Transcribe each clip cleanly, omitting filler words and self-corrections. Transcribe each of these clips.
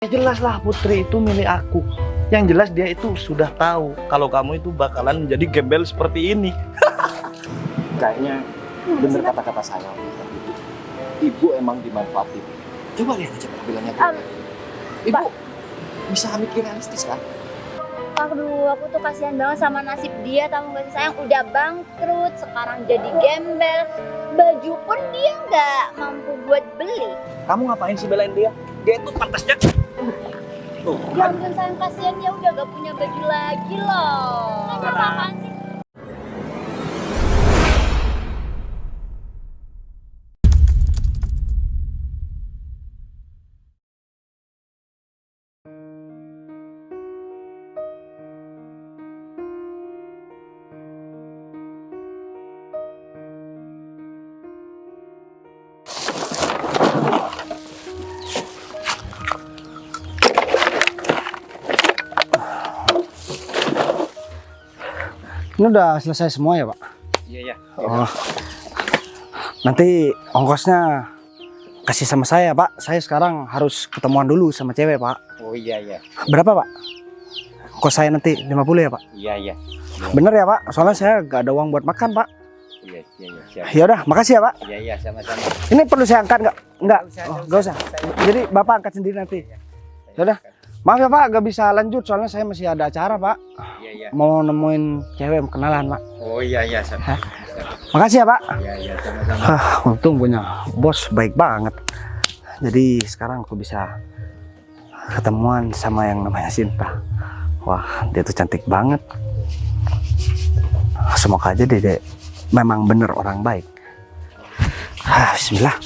Ya jelas lah Putri itu milik aku. Yang jelas dia itu sudah tahu kalau kamu itu bakalan menjadi gembel seperti ini. Kayaknya bener kata-kata saya. Ibu emang dimanfaatin. Coba lihat aja penampilannya. Ibu bisa mikir realistis kan? Aduh, aku tuh kasihan banget sama nasib dia, tahu gak sih sayang, udah bangkrut, sekarang jadi gembel, baju pun dia nggak mampu buat beli. Kamu ngapain sih belain dia? Dia itu pantasnya. Tuh. Ya ampun sayang, kasihan dia udah gak punya baju lagi loh. Apaan sih? Ini udah selesai semua ya, Pak? Iya. Oh. Nanti ongkosnya kasih sama saya, Pak. Saya sekarang harus ketemuan dulu sama cewek, Pak. Oh iya. Berapa, Pak? Ongkos saya nanti 50 ya, Pak? Iya. Bener ya, Pak? Soalnya saya gak ada uang buat makan, Pak. Iya, siap. Ya udah, makasih ya, Pak. Iya, sama-sama. Ini perlu saya angkat nggak? Nggak. Oh, Nggak usah. Jadi Bapak angkat sendiri nanti. Ya udah. Maaf ya, Pak, gak bisa lanjut soalnya saya masih ada acara, Pak. Iya. Mau nemuin cewek kenalan, Pak. Oh iya, sama. Makasih ya, Pak. Iya, sama-sama. Untung punya bos baik banget. Jadi sekarang aku bisa ketemuan sama yang namanya Sinta. Wah, dia tuh cantik banget. Semoga aja dia memang bener orang baik. Bismillah.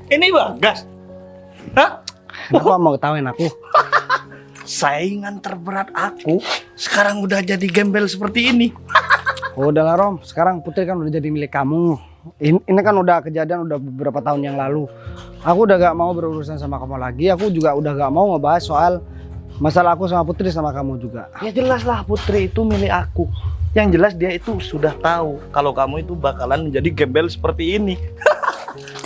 Ini Bagas. Hah? Kenapa mau ketawain aku? Saingan terberat aku sekarang udah jadi gembel seperti ini. Udahlah Rom, sekarang Putri kan udah jadi milik kamu. Ini kan udah kejadian udah beberapa tahun yang lalu. Aku udah gak mau berurusan sama kamu lagi. Aku juga udah gak mau ngebahas soal masalah aku sama Putri sama kamu juga. Ya jelas lah Putri itu milik aku. Yang jelas dia itu sudah tahu kalau kamu itu bakalan menjadi gembel seperti ini.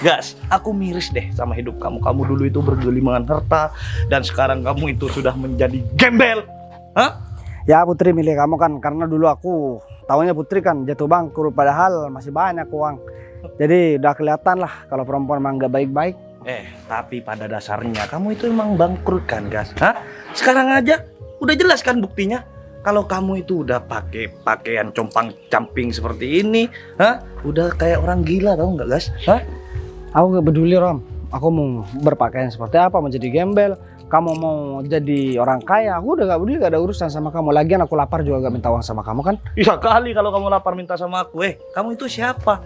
Gas, aku miris deh sama hidup kamu. Kamu dulu itu bergelimangan harta dan sekarang kamu itu sudah menjadi gembel. Hah? Ya Putri milik kamu kan karena dulu aku tahunya Putri kan jatuh bangkrut padahal masih banyak uang. Jadi udah kelihatan lah kalau perempuan emang gak baik-baik. Tapi pada dasarnya kamu itu emang bangkrut kan, Gas? Hah? Sekarang aja udah jelas kan buktinya. Kalau kamu itu udah pakai pakaian compang-camping seperti ini, hah? Udah kayak orang gila tau nggak, Gas? Hah? Aku gak peduli Rom. Aku mau berpakaian seperti apa, mau jadi gembel. Kamu mau jadi orang kaya, aku udah gak peduli, gak ada urusan sama kamu. Lagian aku lapar juga gak minta uang sama kamu kan? Iya kali kalau kamu lapar minta sama aku. Kamu itu siapa?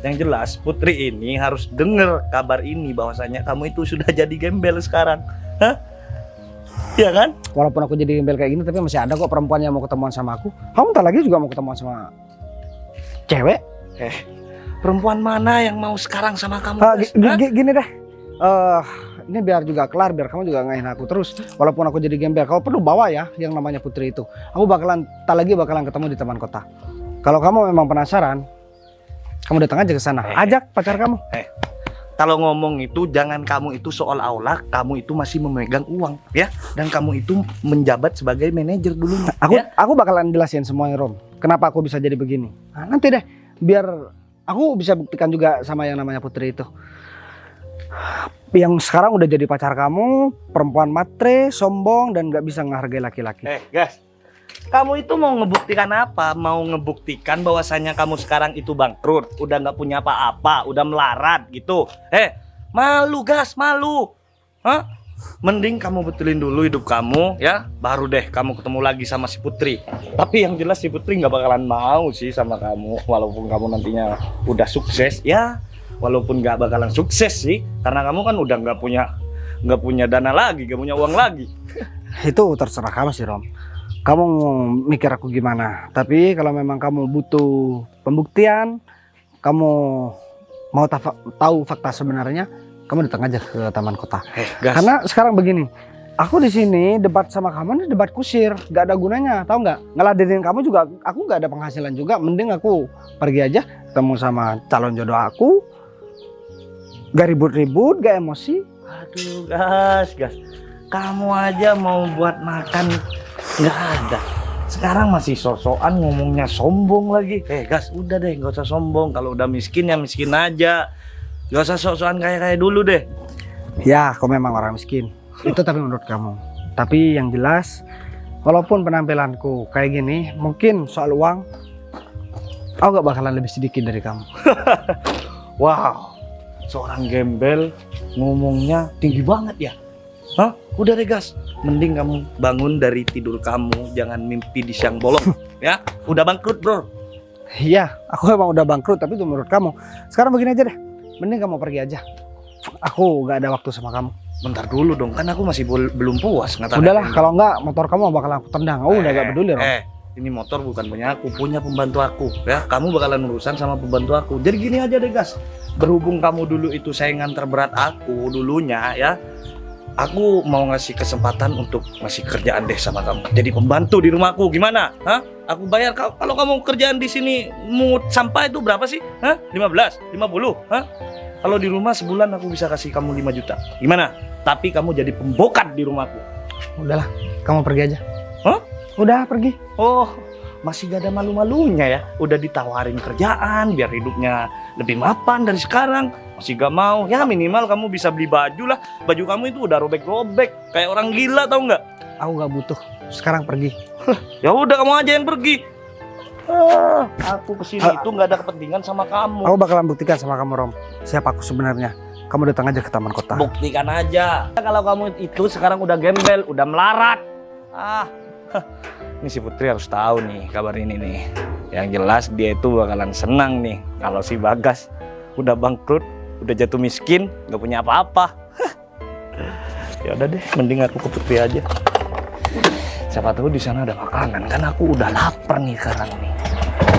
Yang jelas Putri ini harus denger kabar ini bahwasanya kamu itu sudah jadi gembel sekarang. Hah? Iya kan? Walaupun aku jadi gembel kayak gini, tapi masih ada kok perempuan yang mau ketemuan sama aku. Kamu ntar lagi juga mau ketemuan sama cewek? Perempuan mana yang mau sekarang sama kamu? Gini deh. Ini biar juga kelar, biar kamu juga ngahin aku terus. Walaupun aku jadi gembel, kalau perlu bawa ya yang namanya Putri itu. Aku tak lagi bakalan ketemu di taman kota. Kalau kamu memang penasaran, kamu datang aja ke sana. Ajak pacar kamu. Kalau ngomong itu jangan kamu itu seolah-olah kamu itu masih memegang uang ya, dan kamu itu menjabat sebagai manajer dulu. Aku bakalan jelasin semuanya Rom. Kenapa aku bisa jadi begini? Nah, nanti deh, biar aku bisa buktikan juga sama yang namanya Putri itu. Yang sekarang udah jadi pacar kamu, perempuan matre, sombong dan gak bisa menghargai laki-laki. Gas, kamu itu mau ngebuktikan apa? Mau ngebuktikan bahwasannya kamu sekarang itu bangkrut, udah nggak punya apa-apa, udah melarat gitu. Malu Gas, malu. Hah? Mending kamu betulin dulu hidup kamu ya, baru deh kamu ketemu lagi sama si Putri. Tapi yang jelas si Putri nggak bakalan mau sih sama kamu, walaupun kamu nantinya udah sukses ya. Walaupun nggak bakalan sukses sih, karena kamu kan udah nggak punya dana lagi, nggak punya uang lagi. Itu terserah kamu sih Rom. Kamu mikir aku gimana? Tapi kalau memang kamu butuh pembuktian, kamu mau tahu fakta sebenarnya, kamu datang aja ke taman kota. Gas. Karena sekarang begini, Aku di sini debat sama kamu ini debat kusir, gak ada gunanya, tahu nggak? Ngeladenin kamu juga, aku nggak ada penghasilan juga. Mending aku pergi aja, ketemu sama calon jodoh aku, gak ribut-ribut, gak emosi. Aduh, gas. Kamu aja mau buat makan nggak ada. Sekarang masih sosokan ngomongnya sombong lagi. Gas, udah deh, nggak usah sombong. Kalau udah miskin ya miskin aja. Gak usah sosokan kayak dulu deh. Ya, kau memang orang miskin. Itu tapi menurut kamu. Tapi yang jelas, walaupun penampilanku kayak gini, mungkin soal uang, aku gak bakalan lebih sedikit dari kamu. Wow, seorang gembel ngomongnya tinggi banget ya. Hah? Udah deh gas, mending kamu bangun dari tidur kamu, jangan mimpi di siang bolong. Ya, udah bangkrut bro. Iya, aku emang udah bangkrut, tapi itu menurut kamu. Sekarang begini aja deh, mending kamu pergi aja. Aku gak ada waktu sama kamu. Bentar dulu dong, kan aku masih belum puas ngata-ngatain. Udahlah, kalau enggak motor kamu bakalan aku tendang. Aku udah gak peduli, Rom. Ini motor bukan punya aku, punya pembantu aku. Ya, kamu bakalan urusan sama pembantu aku. Jadi gini aja deh, gas. Berhubung kamu dulu itu saingan terberat aku dulunya, ya. Aku mau ngasih kesempatan untuk ngasih kerjaan deh sama kamu. Jadi pembantu di rumahku, gimana? Hah? Aku bayar kalau kamu kerjaan di sini mungut sampah itu berapa sih? Hah? 15, 50, hah? Kalau di rumah sebulan aku bisa kasih kamu 5 juta. Gimana? Tapi kamu jadi pembokat di rumahku. Udahlah, kamu pergi aja. Hah? Udah pergi. Oh, masih gak ada malu-malunya ya. Udah ditawarin kerjaan biar hidupnya lebih mapan dari sekarang. Masih gak mau. Ya minimal kamu bisa beli baju lah. Baju kamu itu udah robek-robek. Kayak orang gila, tau nggak? Aku gak butuh. Sekarang pergi. Ya udah kamu aja yang pergi. Aku kesini itu nggak ada kepentingan sama kamu. Aku bakalan buktikan sama kamu, Rom. Siapa aku sebenarnya. Kamu datang aja ke taman kota. Buktikan aja. Kalau kamu itu sekarang udah gembel, udah melarat. Ini si Putri harus tahu nih kabar ini nih. Yang jelas dia itu bakalan senang nih kalau si Bagas udah bangkrut, udah jatuh miskin, nggak punya apa-apa. Ya udah deh, mending aku ke Putri aja. Siapa tahu di sana ada makanan, kan aku udah lapar nih sekarang nih.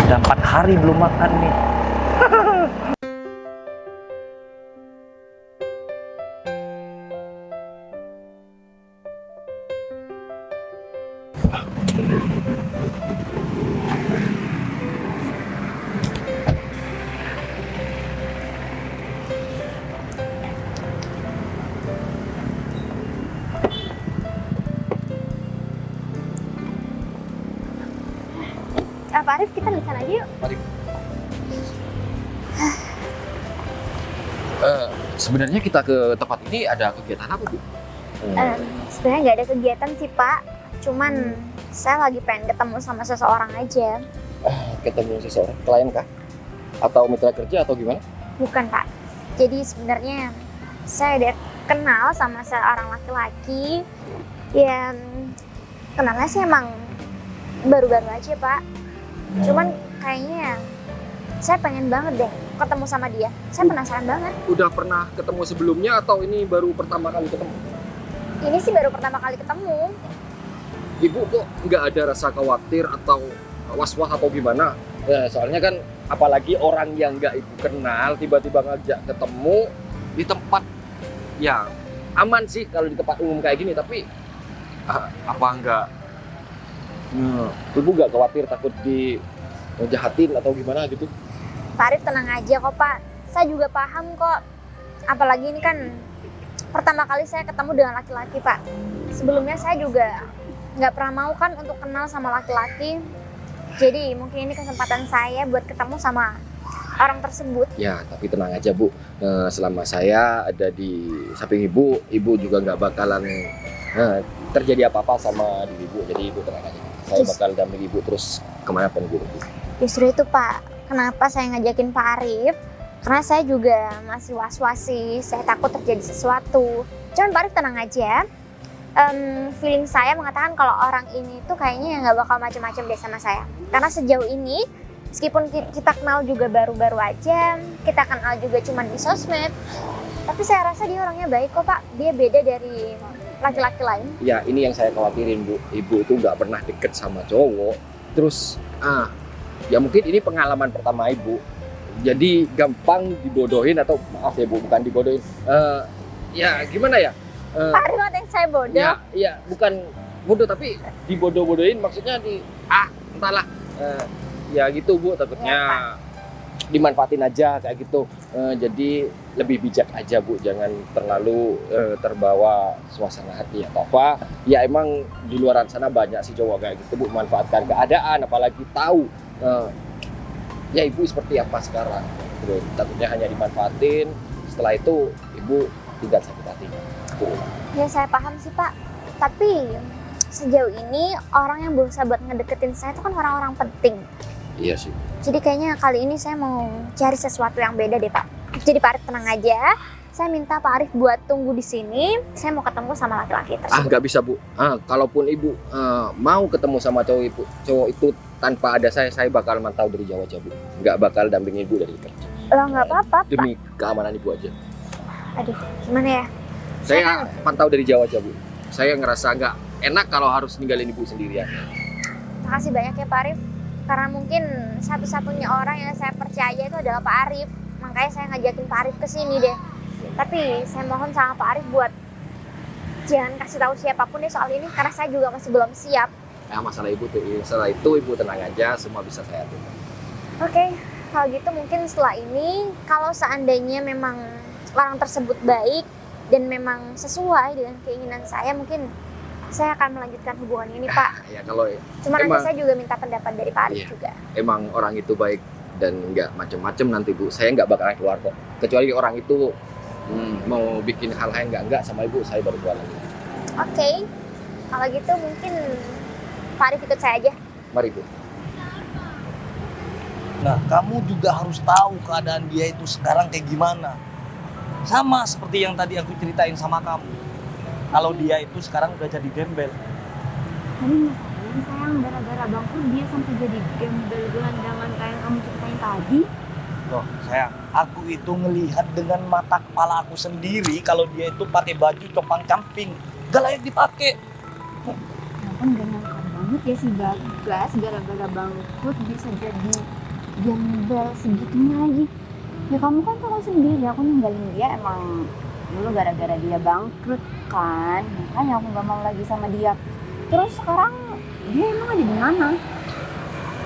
Udah 4 hari belum makan nih. Pak Arif, kita lisan aja yuk. Sebenarnya kita ke tempat ini ada kegiatan apa, Bu? Sebenarnya nggak ada kegiatan sih Pak. Cuman saya lagi pengen ketemu sama seseorang aja. Ketemu seseorang, klien kah? Atau mitra kerja atau gimana? Bukan Pak. Jadi sebenarnya saya udah kenal sama seorang laki-laki. Ya kenalnya sih emang baru-baru aja Pak. Cuman kayaknya saya pengen banget deh ketemu sama dia. Saya penasaran banget. Udah pernah ketemu sebelumnya atau ini baru pertama kali ketemu? Ini sih baru pertama kali ketemu. Ibu kok nggak ada rasa khawatir atau was-was atau gimana? Ya, soalnya kan apalagi orang yang nggak ibu kenal tiba-tiba ngajak ketemu di tempat ya aman sih kalau di tempat umum kayak gini, tapi apa enggak ibu nggak khawatir takut dijahatin atau gimana gitu? Pak Arif tenang aja kok Pak. Saya juga paham kok. Apalagi ini kan pertama kali saya ketemu dengan laki-laki Pak. Sebelumnya saya juga nggak pernah mau kan untuk kenal sama laki-laki. Jadi mungkin ini kesempatan saya buat ketemu sama orang tersebut. Ya, tapi tenang aja Bu. Selama saya ada di samping ibu, ibu juga nggak bakalan terjadi apa-apa sama diri ibu. Jadi ibu tenang aja. Saya bakal dampingi ibu terus kemanapun ibu pergi. Justru itu Pak, kenapa saya ngajakin Pak Arif? Karena saya juga masih was-was sih. Saya takut terjadi sesuatu. Cuman Pak Arif tenang aja. Feeling saya mengatakan kalau orang ini tuh kayaknya nggak bakal macam-macam deh sama saya. Karena sejauh ini, meskipun kita kenal juga baru-baru aja, kita kenal juga cuma di sosmed, tapi saya rasa dia orangnya baik kok Pak. Dia beda dari laki-laki lain. Ya, ini yang saya khawatirin Bu. Ibu itu nggak pernah deket sama cowok. Terus, ya mungkin ini pengalaman pertama ibu. Jadi gampang dibodohin atau maaf ya Bu, bukan dibodohin. Ya gimana ya? Pak Arif ngatain saya bodoh. Ya, iya, bukan bodoh tapi dibodoh-bodohin maksudnya entahlah. Ya gitu Bu, takutnya dimanfaatin aja kayak gitu. Jadi lebih bijak aja Bu, jangan terlalu terbawa suasana hati atau apa. Ya emang di luar sana banyak sih cowok kayak gitu Bu, manfaatkan keadaan apalagi tahu ya Ibu seperti apa sekarang. Gitu. Takutnya hanya dimanfaatin, setelah itu Ibu tinggal sakit hati. Bu. Ya saya paham sih Pak. Tapi sejauh ini orang yang berusaha buat ngedeketin saya itu kan orang-orang penting. Iya sih. Jadi kayaknya kali ini saya mau cari sesuatu yang beda deh Pak. Jadi Pak Arif tenang aja. Saya minta Pak Arif buat tunggu di sini. Saya mau ketemu sama laki-laki tersebut. Nggak bisa Bu. Kalaupun Ibu mau ketemu sama cowok itu tanpa ada saya bakal mantau dari jauh aja Bu. Nggak bakal dampingin Ibu dari dekat. Lah nggak apa-apa Pak. Demi keamanan Ibu aja. Aduh, gimana ya? Saya pantau dari jauh aja Bu. Saya ngerasa nggak enak kalau harus ninggalin Ibu sendirian. Makasih banyak ya Pak Arif. Karena mungkin satu-satunya orang yang saya percaya itu adalah Pak Arif. Makanya saya ngajakin Pak Arif ke sini deh. Tapi saya mohon sama Pak Arif buat jangan kasih tahu siapapun deh soal ini karena saya juga masih belum siap. Ya masalah Ibu tuh, masalah itu Ibu tenang aja, semua bisa saya atur. Oke, kalau gitu mungkin setelah ini kalau seandainya memang orang tersebut baik dan memang sesuai dengan keinginan saya, mungkin saya akan melanjutkan hubungan ini Pak. Ya kalau Cuma nanti emang- saya juga minta pendapat dari Pak Arif Iya. juga. emang orang itu baik dan nggak macem-macem nanti Bu, saya nggak bakalan keluar kok. Kecuali orang itu mau bikin hal-hal yang nggak sama Ibu, saya baru keluar lagi. Oke, kalau gitu mungkin Pak Arif ikut saya aja. Mari Bu. Nah, kamu juga harus tahu keadaan dia itu sekarang kayak gimana. Sama seperti yang tadi aku ceritain sama kamu. Kalau dia itu sekarang udah jadi gembel. Tadi masalahnya sayang gara-gara bangkrut dia sampai jadi gembel gelandangan kayak yang kamu ceritain tadi. Loh, sayang, aku itu ngelihat dengan mata kepala aku sendiri kalau dia itu pakai baju compang-camping. Gak layak dipakai. Ya kan gak nyangka banget ya si Bagas gara-gara bangkrut bisa jadi gembel segitunya lagi. Ya kamu kan tahu sendiri aku ninggalin dia emang dulu gara-gara dia bangkrut kan. Makanya aku gak mau lagi sama dia. Terus sekarang dia emang ada di mana?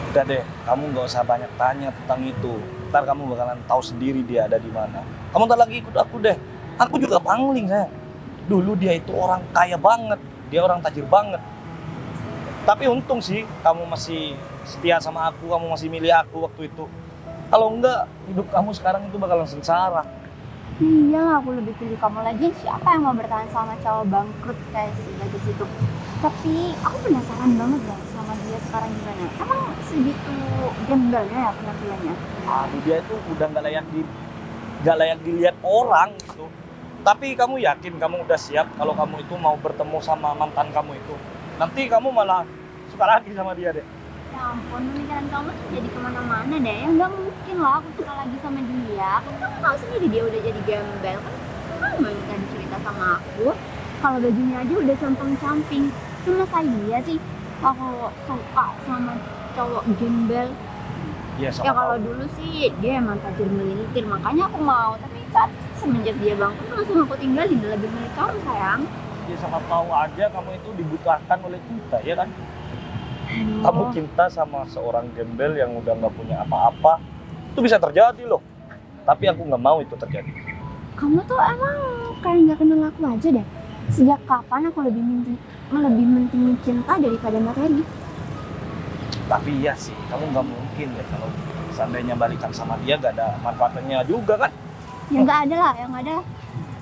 Udah deh, kamu nggak usah banyak tanya tentang itu. Ntar kamu bakalan tahu sendiri dia ada di mana. Kamu ntar lagi ikut aku deh. Aku juga pangling, sayang. Dulu dia itu orang kaya banget. Dia orang tajir banget. Tapi untung sih kamu masih setia sama aku, kamu masih milih aku waktu itu. Kalau enggak, hidup kamu sekarang itu bakalan sengsara. Iya, aku lebih pilih kamu lagi. Siapa yang mau bertahan sama cowok bangkrut kayak si Bagas itu? Tapi aku penasaran banget deh sama dia sekarang gimana. Emang segitu gembelnya ya penampilannya? Aduh, dia itu udah nggak layak dilihat orang gitu. Tapi kamu yakin kamu udah siap kalau kamu itu mau bertemu sama mantan kamu itu? Nanti kamu malah suka lagi sama dia deh. Ya ampun, pemikiran kamu tuh jadi kemana-mana deh. Ya nggak mungkin lah aku suka lagi sama dia. Kan kamu tahu sendiri dia udah jadi gembel. Kan kamu banyak tadi cerita sama aku. Kalau bajunya aja udah compang-camping. Cuma saya sih aku suka sama cowok gembel. Iya, sama Ya kalau kamu. dulu sih dia emang tajir melintir, makanya aku mau. Tapi kan semenjak dia bangkrut langsung aku tinggalin, lebih milih kamu sayang. Ya sama tahu aja kamu itu dibutuhkan oleh kita, ya kan? Aduh. Kamu cinta sama seorang gembel yang udah nggak punya apa-apa. Itu bisa terjadi loh. Tapi aku nggak mau itu terjadi. Kamu tuh emang kayak nggak kenal aku aja deh. Sejak kapan aku lebih mentingin cinta daripada materi? Tapi iya sih, kamu nggak mungkin ya kalau seandainya balikan sama dia gak ada manfaatnya juga kan? Ya nggak ada lah, yang ada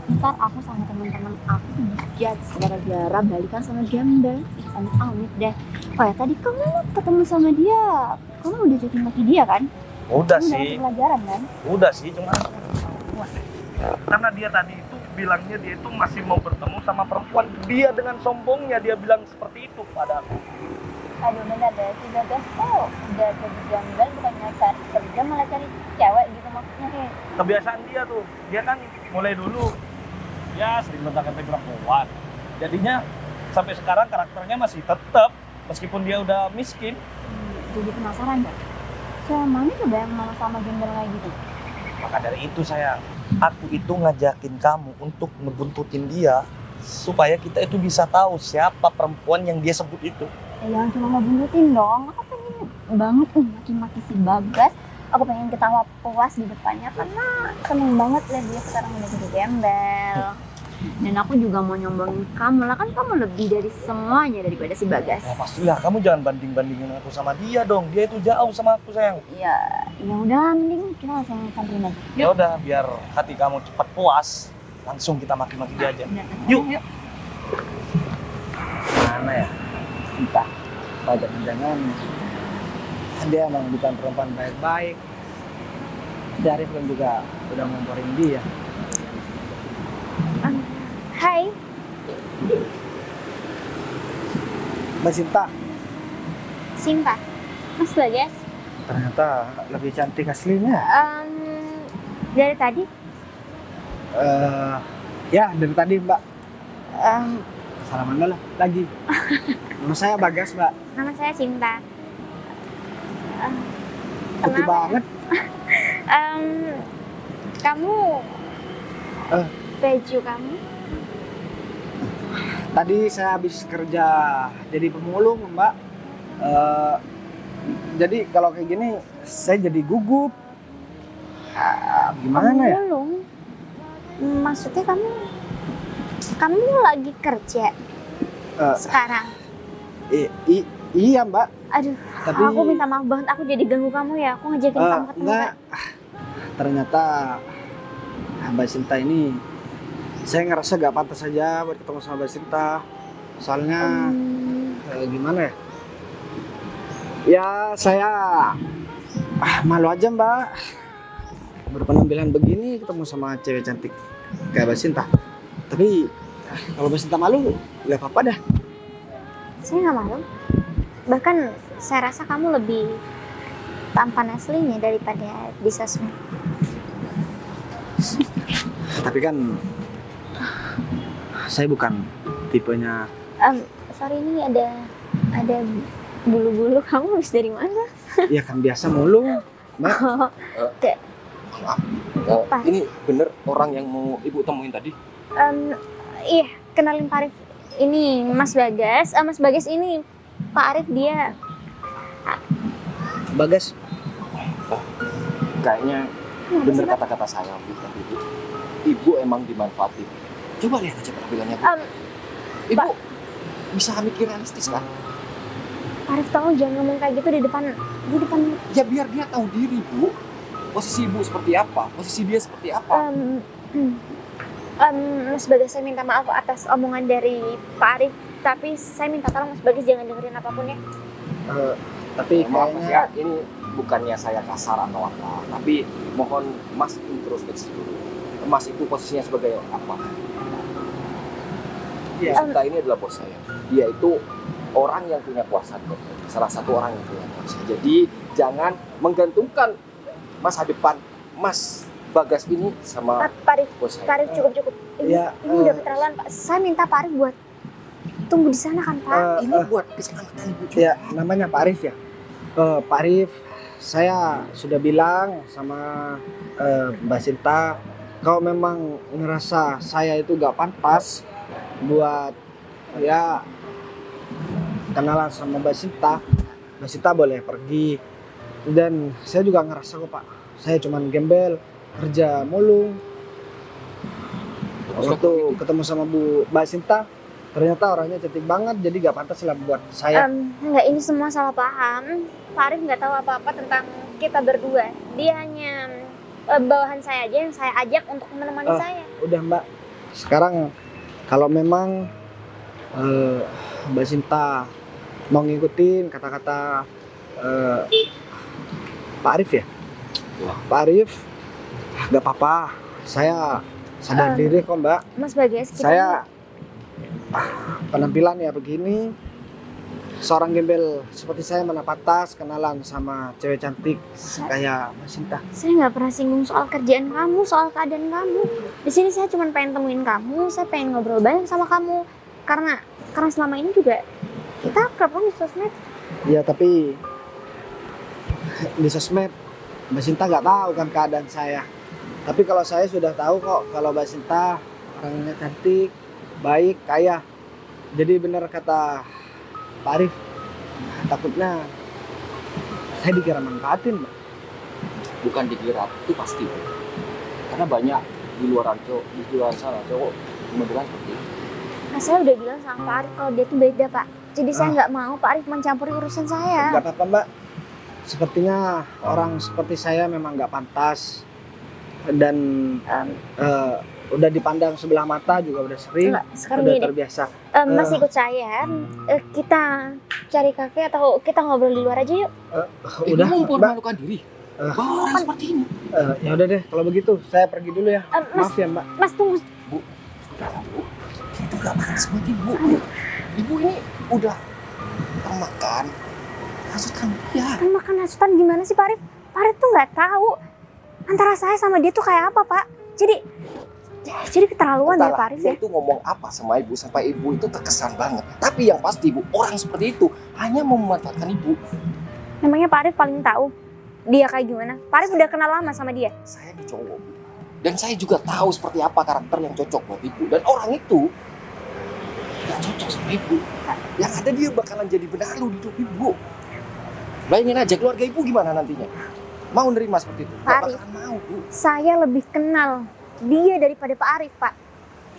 ntar aku sama teman-teman aku judge gara-gara balikan sama gembel. Ih, amit-amit deh. Oh ya tadi kamu ketemu sama dia, kamu udah chatting lagi dia kan? Udah Kamu sih, dapet pelajaran kan? udah sih, cuma karena dia tadi itu bilangnya dia itu masih mau bertemu sama perempuan. Dia dengan sombongnya dia bilang seperti itu pada aku. Aduh bener deh, si Bagas tuh udah jadi gembel bukannya cari kerja malah cari cewek gitu maksudnya kayak. Kebiasaan dia tuh, dia kan mulai dulu ya sering bentak-bentak perempuan. Jadinya sampai sekarang karakternya masih tetap meskipun dia udah miskin. Jadi penasaran gak? Cewek mana coba yang mau sama gembel kayak gitu? Maka dari itu aku itu ngajakin kamu untuk ngebuntutin dia supaya kita itu bisa tahu siapa perempuan yang dia sebut itu. Jangan cuma ngebuntutin dong. Aku pengen banget maki-maki si Bagas. Aku pengen ketawa puas di depannya karena seneng banget lihat dia sekarang udah jadi gembel. Dan aku juga mau nyombongin kamu lah, kan kamu lebih dari semuanya daripada si Bagas. Ya pastilah, kamu jangan banding-bandingin aku sama dia dong. Dia itu jauh sama aku sayang. Ya udah mending kita langsung samperin aja. Ya udah, biar hati kamu cepat puas, langsung kita maki-maki dia aja. Yuk. Mana ya? Entah. Jangan dia emang bukan perempuan baik-baik. Arif kan juga udah ngomporin dia. Hai, Mbak Sinta, Sinta. Mas Bagas, ternyata lebih cantik aslinya. dari tadi Ya dari tadi Mbak. em, Salaman dulu lagi. Nama saya Bagas Mbak. nama saya Sinta. Putih Kenapa? banget. Kamu baju kamu Tadi saya habis kerja jadi pemulung Mbak. Jadi kalau kayak gini saya jadi gugup. Gimana ya? pemulung? Maksudnya kamu lagi kerja Eh, sekarang? Iya Mbak. Aduh, Tapi aku minta maaf banget, aku jadi ganggu kamu ya. Aku ngajakin kamu ketemu. enggak. Ternyata Mbak Sinta ini saya ngerasa gak pantas aja buat ketemu sama Mbak Sinta. Soalnya gimana ya? Ya saya malu aja Mbak. Berpenampilan begini ketemu sama cewek cantik kayak Mbak Sinta. Tapi kalau Mbak Sinta malu, gak apa-apa dah. Saya nggak malu. Bahkan saya rasa kamu lebih tampan aslinya daripada di sosmed. Tapi kan saya bukan tipenya. Sorry, ini ada bulu-bulu. Kamu habis dari mana? Ya kan biasa mulu. Mbak. Apa? Ini bener orang yang mau ibu temuin tadi? Iya, kenalin Pak Arif. Ini Mas Bagas. Mas Bagas ini Pak Arif, dia Bagas. Kayaknya bener kata-kata saya Bu, tadi, Bu. Ibu emang dimanfaatin. Coba lihat aja penampilannya Bu. Ibu bisa mikir realistis kan? Pak Arif, tolong jangan ngomong kayak gitu di depan. Ya biar dia tahu diri Bu. Posisi ibu seperti apa? Posisi dia seperti apa? Mas Bagas, saya minta maaf atas omongan dari Pak Arif. Tapi saya minta tolong Mas Bagas jangan dengerin apapun ya. Tapi Maaf kayaknya ya, ini bukannya saya kasar atau apa, tapi mohon Mas introspeksi dulu. Mas itu posisinya sebagai apa? Iya. Sinta ini adalah bos saya. Dia itu orang yang punya kuasa, salah satu orang yang punya kuasa. Jadi jangan menggantungkan masa depan Mas Bagas ini sama Pak Arif, bos saya. Pak Arif, cukup. Ini udah keterlaluan Pak. Saya minta Pak Arif buat tunggu di sana kan Pak. Ini buat keselamatan ibu juga. ya namanya Pak Arif ya. Pak Arif, saya sudah bilang sama Mbak Sinta, kalau memang ngerasa saya itu gak pantas buat ya kenalan sama Mbak Sinta boleh pergi. Dan saya juga ngerasa kok Pak, saya cuman gembel, kerja mulu. Waktu ketemu sama Mbak Sinta, ternyata orangnya cantik banget, jadi gak pantas lah buat saya. Enggak, ini semua salah paham. Pak Arif nggak tahu apa-apa tentang kita berdua. Dia hanya bawahan saya aja yang saya ajak untuk menemani saya. Udah Mbak, sekarang kalau memang Mbak Sinta mau ngikutin kata-kata Pak Arif ya? Pak Arif, gak apa-apa, saya sadar diri kok Mbak. Mas Bagas, kita Saya penampilan ya begini, seorang gembel seperti saya mana pantas kenalan sama cewek cantik kayak Mbak Sinta. saya nggak pernah singgung soal kerjaan kamu, soal keadaan kamu. Di sini saya cuma pengen temuin kamu, saya pengen ngobrol banyak sama kamu. Karena selama ini juga kita akrab kan di sosmed. Ya tapi di sosmed Mbak Sinta nggak tahu kan keadaan saya. Tapi kalau saya sudah tahu kok kalau Mbak Sinta orangnya cantik, baik, kaya. Jadi benar kata Pak Arif, takutnya saya dikira manfaatin, Mbak. Bukan dikira, itu pasti. Karena banyak di luar sana cowok beneran seperti itu. Nah, saya udah bilang sama Pak Arif kalau dia tuh beda, Pak. Jadi saya nggak mau Pak Arif mencampuri urusan saya. Gak apa-apa, Mbak. Sepertinya orang seperti saya memang nggak pantas dan udah dipandang sebelah mata juga udah sering, Enggak, sekarang udah gini. terbiasa. Mas ikut saya. Kita cari kafe atau kita ngobrol di luar aja yuk. Udah, Ibu Mbak. mempermalukan diri. Eh. Bawa orang seperti ini. Ya udah deh, kalau begitu saya pergi dulu ya. Mas, Maaf ya, Mbak. Mas tunggu. Sudah, Bu. Itu gak pantas buat ibu. Ibu ini udah termakan hasutan dia. Kan makan hasutan gimana sih Pak Arif? Pak Arif tuh nggak tahu antara saya sama dia tuh kayak apa, Pak. Jadi keterlaluan ya Pak Arif ya. Dia itu ngomong apa sama ibu sampai ibu itu terkesan banget. Tapi yang pasti ibu, orang seperti itu hanya memanfaatkan ibu. Namanya Pak Arif paling tahu dia kayak gimana. Pak Arif udah kenal lama sama dia. Saya ini cowok, Bu. Dan saya juga tahu seperti apa karakter yang cocok buat ibu. Dan orang itu gak cocok sama ibu. Yang ada dia bakalan jadi benalu di hidup ibu. Bayangin aja keluarga ibu gimana nantinya. Mau nerima seperti itu? Pak Gak Arif. bakalan mau, Bu. Saya lebih kenal dia daripada Pak Arif, Pak.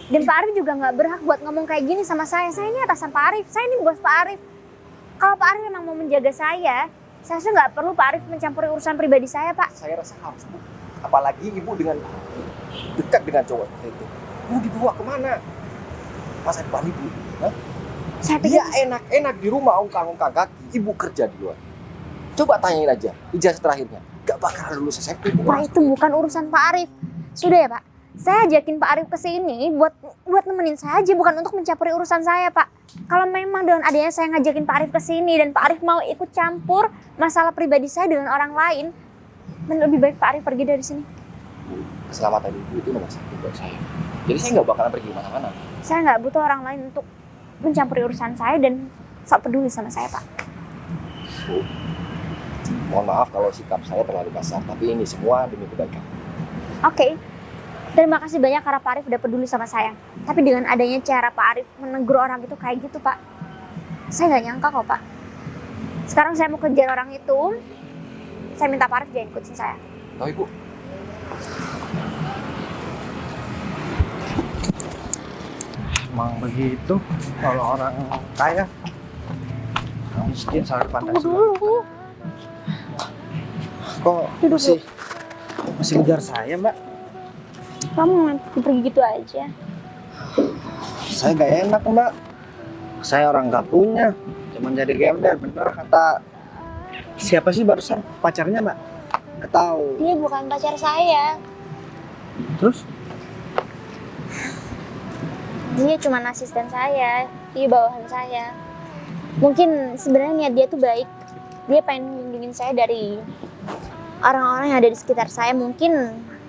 Dan Pak Arif juga nggak berhak buat ngomong kayak gini sama saya. Saya ini atasan Pak Arif. Saya ini bos Pak Arif. Kalau Pak Arif memang mau menjaga saya rasa nggak perlu Pak Arif mencampuri urusan pribadi saya, Pak. Saya rasa harus, Bu. Apalagi ibu dengan dekat dengan cowok seperti itu. Mau dibawa kemana? Masa depan ibu? Hah? Saya pikir Dia enak-enak di rumah ongkang-ongkang kaki, ibu kerja di luar. Coba tanyain aja, ijazah terakhirnya. Gak bakal lulus SMP, Bu. Pak itu bukan urusan Pak Arif. Sudah ya, Pak. Saya ajakin Pak Arif ke sini buat nemenin saya aja, bukan untuk mencampuri urusan saya, Pak. Kalau memang dengan adanya saya ngajakin Pak Arif ke sini dan Pak Arif mau ikut campur masalah pribadi saya dengan orang lain, lebih baik Pak Arif pergi dari sini. Keselamatan ibu itu nomor satu buat saya. Jadi saya nggak bakalan pergi kemana-mana. Saya nggak butuh orang lain untuk mencampuri urusan saya dan sok peduli sama saya, Pak. Bu, mohon maaf kalau sikap saya terlalu kasar, tapi ini semua demi kebaikan. Oke. Terima kasih banyak karena Pak Arif udah peduli sama saya. Tapi dengan adanya cara Pak Arif menegur orang itu kayak gitu, Pak. Saya nggak nyangka kok, Pak. Sekarang saya mau kejar orang itu. Saya minta Pak Arif jangan ikutin saya. Tahu ibu? Emang begitu kalau orang kaya, orang miskin selalu pandang sebelah. Dulu. Kok Duduk, masih ngejar saya, Mbak? Kamu pergi gitu aja. Saya gak enak, Mbak. Saya orang gak punya, cuman jadi gembel. Bener kata siapa sih barusan pacarnya, Mbak? Gak tahu. Dia bukan pacar saya. Terus? Dia cuma asisten saya. Dia bawahan saya. Mungkin sebenarnya niat dia tuh baik. Dia pengen melindungi saya dari orang-orang yang ada di sekitar saya. Mungkin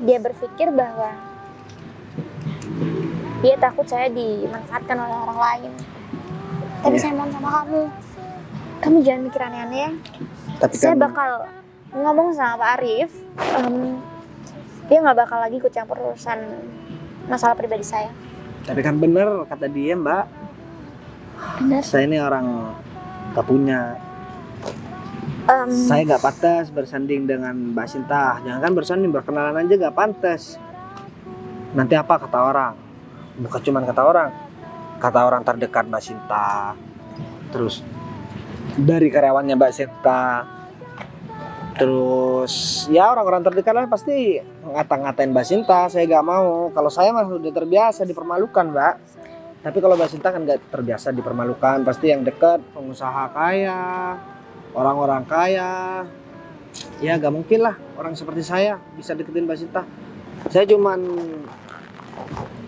dia berpikir bahwa dia takut saya dimanfaatkan oleh orang lain. Tapi saya mohon sama kamu jangan mikir aneh-aneh ya. Tapi Saya kan bakal ngomong sama Pak Arif, dia nggak bakal lagi ikut campur urusan masalah pribadi saya. Tapi kan bener kata dia, Mbak. Benar. Saya ini orang gak punya. Saya gak pantas bersanding dengan Mbak Sinta. Jangan kan bersanding, berkenalan aja gak pantas. Nanti apa kata orang? Bukan cuma kata orang. Kata orang terdekat Mbak Sinta. Terus dari karyawannya Mbak Sinta. Terus ya orang-orang terdekat lah pasti ngata-ngatain Mbak Sinta. Saya gak mau. Kalau saya mah udah terbiasa dipermalukan, Mbak. Tapi kalau Mbak Sinta kan gak terbiasa dipermalukan. Pasti yang dekat pengusaha kaya, orang-orang kaya. Ya gak mungkin lah orang seperti saya bisa deketin Mbak Sinta. Saya cuman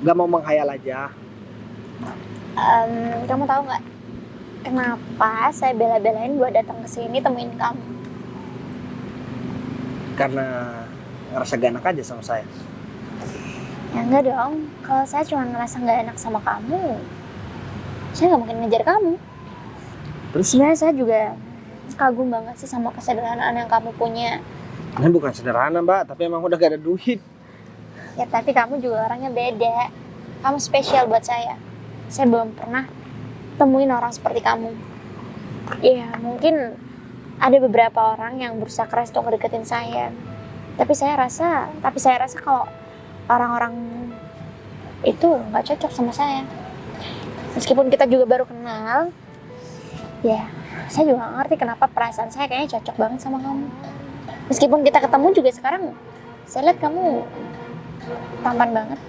gak mau menghayal aja. Kamu tahu nggak kenapa saya bela-belain buat datang ke sini temuin kamu? Karena ngerasa gak enak aja sama saya. Ya enggak dong. Kalau saya cuma ngerasa nggak enak sama kamu, saya nggak mungkin ngejar kamu. Terus? Sebenarnya saya juga kagum banget sih sama kesederhanaan yang kamu punya. Ini bukan sederhana, Mbak, tapi emang udah gak ada duit. Ya tapi kamu juga orangnya beda. Kamu spesial buat saya. saya belum pernah temuin orang seperti kamu. Ya mungkin ada beberapa orang yang berusaha keras untuk ngedeketin saya. Tapi saya rasa kalau orang-orang itu nggak cocok sama saya. Meskipun kita juga baru kenal, ya saya juga nggak ngerti kenapa perasaan saya kayaknya cocok banget sama kamu. Meskipun kita ketemu juga sekarang, saya lihat kamu tampan banget.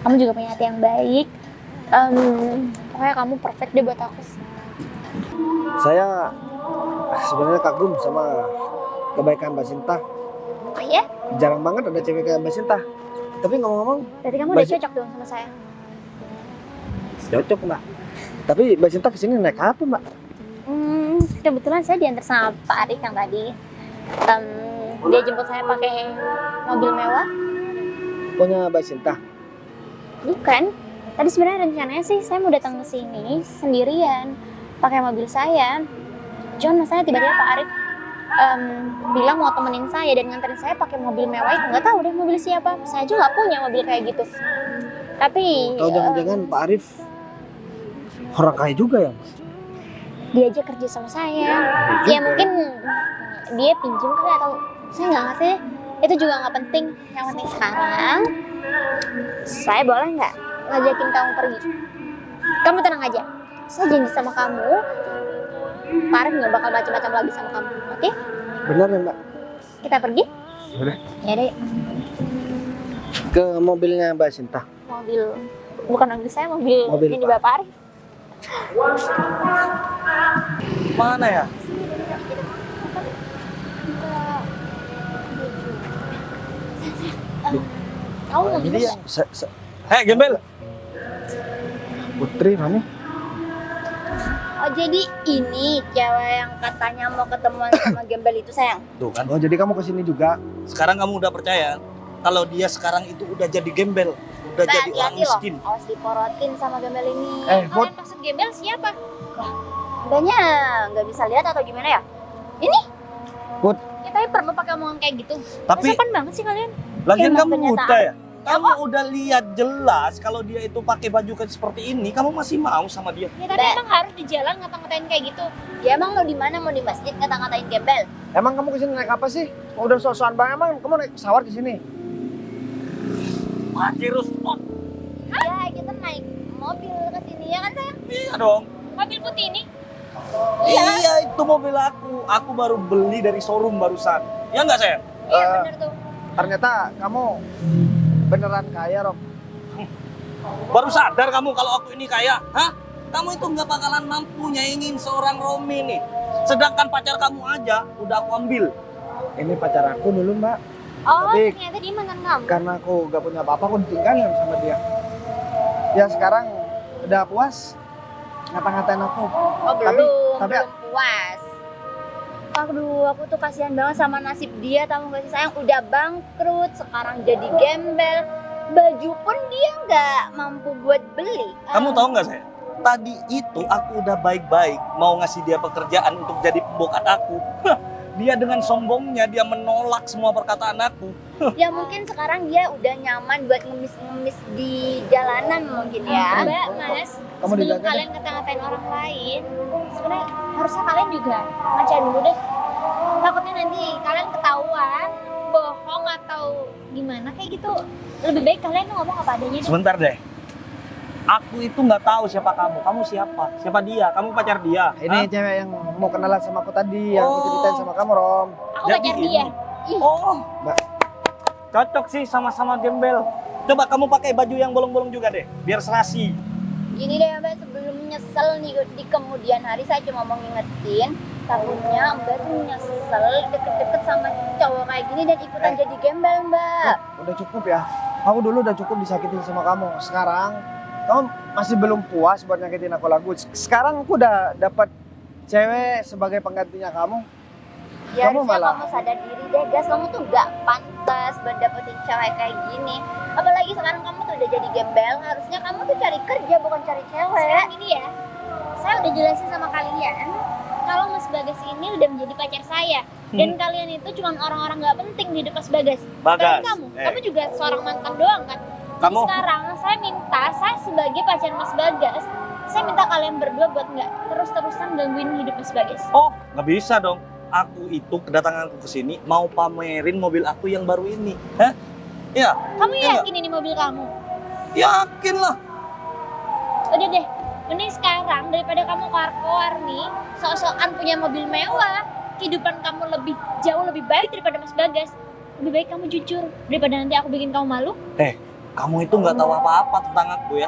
Kamu juga punya hati yang baik. Pokoknya kamu perfect deh buat aku. Saya sebenarnya kagum sama kebaikan Mbak Sinta. Oh iya? Jarang banget ada cewek kayak Mbak Sinta. Tapi ngomong-ngomong, Berarti kamu udah cocok dong sama saya. cocok Mbak. Tapi Mbak Sinta kesini naik apa Mbak? Kebetulan saya diantar sama Pak Arif yang tadi. Dia jemput saya pakai mobil mewah. Punya Mbak Sinta. Bukan. Tadi sebenarnya rencananya sih saya mau datang ke sini sendirian pakai mobil saya. Cuman masalahnya tiba-tiba Pak Arif bilang mau temenin saya dan nganterin saya pakai mobil mewah itu. Nggak tahu deh mobil siapa. Saya aja nggak punya mobil kayak gitu. Tapi Atau jangan-jangan Pak Arif orang kaya juga ya? dia aja kerja sama saya. Ya mungkin dia pinjam kali atau saya nggak ngerti deh. Itu juga nggak penting. Yang penting sekarang saya boleh nggak ngajakin kamu pergi? Kamu tenang aja. Saya janji sama kamu, Pak Arif nggak bakal macam-macam lagi sama kamu. Oke? Benar ya Mbak? Kita pergi? Udah. Ya deh. Ke mobilnya Mbak Sinta. Mobil bukan mobil saya, mobil ini Pak. Bapak Arif. Mana ya? Kamu mau Jadi terus? yang Hei, gembel. Putri, Mami. Oh jadi ini cewek yang katanya mau ketemuan sama gembel itu sayang? Tuh kan. Oh jadi kamu kesini juga? Sekarang kamu udah percaya kalau dia sekarang itu udah jadi gembel, udah jadi orang Hati-hati loh, miskin. awas diporotin sama gembel ini. Put. Kalian maksud gembel siapa? Mbaknya nggak bisa lihat atau gimana ya? Ini? Put. Ya tapi perlu pakai omongan kayak gitu. Tapi Sopan banget sih kalian. lagian Emang kamu kenyataan. udah ya. Kamu udah lihat jelas kalau dia itu pakai baju kayak seperti ini, kamu masih mau sama dia. Ya tapi emang harus di jalan ngata-ngatain kayak gitu. Ya emang mau di mana? Mau di masjid ngata-ngatain gembel? Emang kamu kesini naik apa sih? Udah sosokan banget, emang kamu naik pesawat kesini? Pajero Sport. Ya kita naik mobil ke sini ya kan sayang? Iya dong. Mobil putih ini? Iya, itu mobil aku. Aku baru beli dari showroom barusan. Ya enggak, sayang? Iya bener tuh. Ternyata kamu beneran kaya, Rob. Baru sadar kamu kalau aku ini kaya? Hah? Kamu itu nggak bakalan mampu nyaingin seorang Romi nih. Sedangkan pacar kamu aja udah aku ambil. Ini pacar aku dulu, Mbak. Oh Tapi- ternyata dia mantan kamu. Karena aku gak punya apa-apa, aku ditinggalin sama dia. Ya sekarang udah puas ngata-ngatain aku. Oh Tapi- belum puas. Aduh, aku tuh kasihan banget sama nasib dia, tahu gak sih sayang? Udah bangkrut, sekarang jadi gembel. Baju pun dia nggak mampu buat beli. Kamu tahu nggak, sayang? Tadi itu aku udah baik-baik mau ngasih dia pekerjaan untuk jadi pembokat aku. Hah, dia dengan sombongnya dia menolak semua perkataan aku. Ya mungkin sekarang dia udah nyaman buat ngemis-ngemis di jalanan mungkin ya. Mbak, Mas, Kamu sebelum dijaga kalian ngata-ngatain orang lain, sebenarnya harusnya kalian juga ngaca dulu deh. Takutnya nanti kalian ketahuan bohong atau gimana kayak gitu. Lebih baik kalian tuh ngomong apa adanya. Sebentar deh. Aku itu nggak tahu siapa kamu. Kamu siapa? Siapa dia? Kamu pacar dia? Ini Hah? cewek yang mau kenalan sama aku tadi, yang aku Oh. ceritain sama kamu, Rom. Aku Jadi pacar ini. dia. Ih. Oh, Mbak. cocok sih sama-sama gembel. Coba kamu pakai baju yang bolong-bolong juga deh, biar serasi. Gini deh Mbak, sebelum nyesel nih di kemudian hari saya cuma mau ngingetin takutnya Mbak tuh nyesel deket-deket sama cowok kayak gini dan ikutan jadi gembel Mbak. Udah cukup ya. Aku dulu udah cukup disakitin sama kamu. Sekarang kamu masih belum puas buat nyakitin aku lagi. Sekarang aku udah dapat cewek sebagai penggantinya kamu. Ya Kamu harusnya malah- kamu sadar diri deh guys, kamu tuh gak pantas buat dapetin cewek kayak gini. Apalagi sekarang kamu tuh udah jadi gembel, harusnya kamu tuh cari kerja bukan cari cewek. Sekarang ini ya, saya udah jelasin sama kalian kalau Mas Bagas ini udah menjadi pacar saya. Dan kalian itu cuma orang-orang gak penting di hidup Mas Bagas. Bagas. Kamu Eh, juga seorang mantan doang kan? Kamu- sekarang saya sebagai pacar Mas Bagas, saya minta kalian berdua buat nggak terus-terusan gangguin hidup Mas Bagas. Oh, nggak bisa dong. Aku itu kedatanganku ke sini mau pamerin mobil aku yang baru ini. Hah? Ya, Kamu Iya yakin ini mobil kamu? yakin lah. Udah deh, mending sekarang daripada kamu koar-koar nih, sok-sokan punya mobil mewah, kehidupan kamu jauh lebih baik daripada Mas Bagas. Lebih baik kamu jujur daripada nanti aku bikin kamu malu. Kamu itu nggak tahu apa-apa tentang aku ya.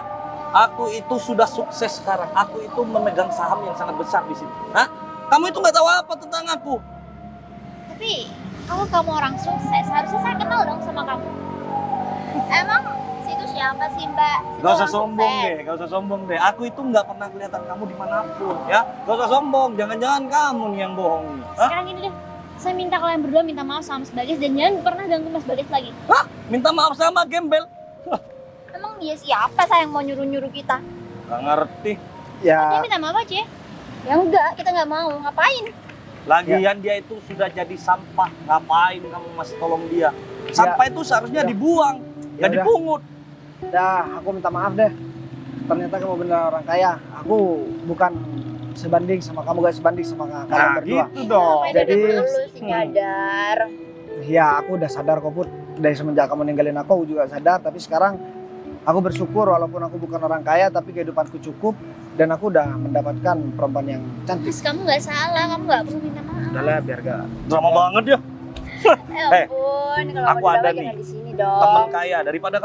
Aku itu sudah sukses sekarang. Aku itu memegang saham yang sangat besar di sini. Hah? Kamu itu nggak tahu apa tentang aku. Tapi kalau kamu orang sukses, harusnya saya kenal dong sama kamu. Emang situ siapa sih Mbak? Situ Gak usah orang sombong sukses. deh, gak usah sombong deh. Aku itu nggak pernah kelihatan kamu dimanapun ya. Gak usah sombong. Jangan-jangan kamu nih yang bohong nih. Hah? Sekarang ini deh, saya minta kalian berdua minta maaf sama Mas Bagas dan jangan pernah ganggu Mas Bagas lagi. Minta maaf sama gembel. Emang dia siapa saya yang mau nyuruh-nyuruh kita? Gak ngerti. Dia Ya, minta maaf aja. Ya enggak, kita nggak mau. Ngapain? Lagian dia itu sudah jadi sampah. Ngapain kamu masih tolong dia? Sampah itu seharusnya Ya. dibuang, Ya gak udah. dipungut. aku minta maaf deh. Ternyata kamu benar orang kaya. Aku bukan sebanding sama kamu, gak sebanding sama kalian Nah berdua. gitu dong. Ngapain Jadi- dada dulu sih nyadar? Ya, aku udah sadar kok Put. Dari semenjak kamu ninggalin aku juga sadar. Tapi sekarang aku bersyukur walaupun aku bukan orang kaya, tapi kehidupanku cukup dan aku udah mendapatkan perempuan yang cantik. Mas, kamu nggak salah, kamu nggak perlu minta maaf. Udah lah, biar gak. Drama banget ya. Ya ampun, kalau aku mau ada drama nih. jangan di sini dong. Teman kaya daripada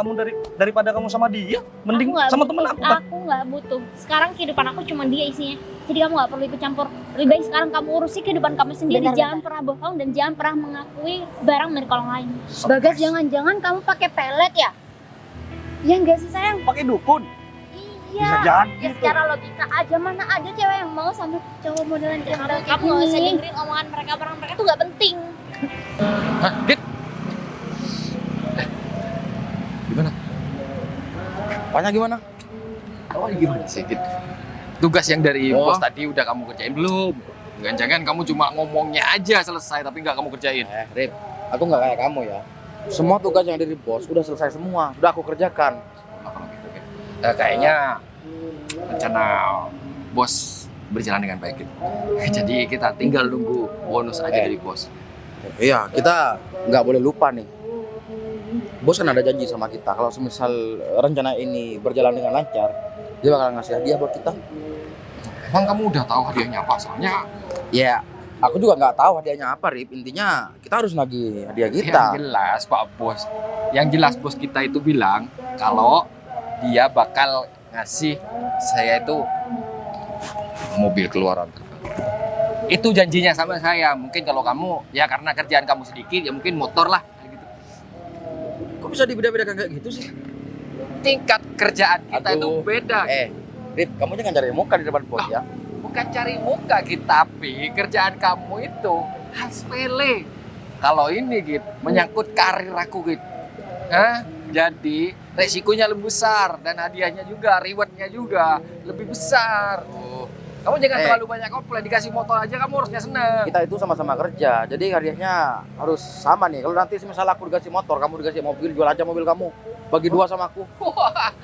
kamu sama dia, mending Aku nggak sama butuh. temen aku kan. Aku nggak butuh. Sekarang kehidupan aku cuma dia isinya. Jadi kamu nggak perlu ikut campur. Lebih baik sekarang kamu urusi kehidupan kamu sendiri. Bentar, Jangan pernah bohong dan jangan pernah mengakui barang dari orang lain. Bagas, jangan-jangan kamu pakai pelet ya? Ya enggak sih sayang. Pakai dukun. Bisa Iya. jadi Ya tuh. secara logika aja, mana ada cewek yang mau sama cowok modelan kayak kamu. Kamu nggak usah dengerin omongan mereka, orang mereka tuh nggak penting. Hah, Dit? Gimana? Apanya gimana? Oh, gimana sih, Dit? Tugas yang dari Oh. bos tadi udah kamu kerjain belum? Jangan-jangan kamu cuma ngomongnya aja selesai tapi nggak kamu kerjain. Rip, aku nggak kayak kamu ya. Semua tugas yang dari bos udah selesai semua, udah aku kerjakan. Nah, kalau gitu, Dit. Kayaknya rencana bos berjalan dengan baik, Dit. Jadi kita tinggal nunggu bonus aja dari bos. Iya, kita nggak boleh lupa nih. Bos kan ada janji sama kita, kalau semisal rencana ini berjalan dengan lancar, dia bakal ngasih hadiah buat kita. Emang kamu udah tahu hadiahnya apa? Soalnya Ya, aku juga nggak tahu hadiahnya apa, Rip. Intinya kita harus nagih hadiah kita. yang jelas Pak Bos, yang jelas bos kita itu bilang kalau dia bakal ngasih saya itu mobil keluaran. Itu janjinya sama saya. Mungkin kalau kamu ya karena kerjaan kamu sedikit ya mungkin motor lah kayak gitu. Kok bisa dibeda-bedakan kayak gitu sih? Tingkat kerjaan kita itu Aduh. beda. Rip, kamu jangan cari muka di depan bos ya. Bukan cari muka gitu, tapi kerjaan kamu itu hal sepele. Kalau ini gitu menyangkut karir aku gitu. Hah? Jadi resikonya lebih besar dan hadiahnya juga, rewardnya juga lebih besar. Kamu jangan terlalu banyak komplain, dikasih motor aja kamu harusnya seneng. Kita itu sama-sama kerja, jadi hadiahnya harus sama nih. Kalau nanti misal aku dikasih motor, kamu dikasih mobil, jual aja mobil kamu. Bagi dua sama aku. Wah,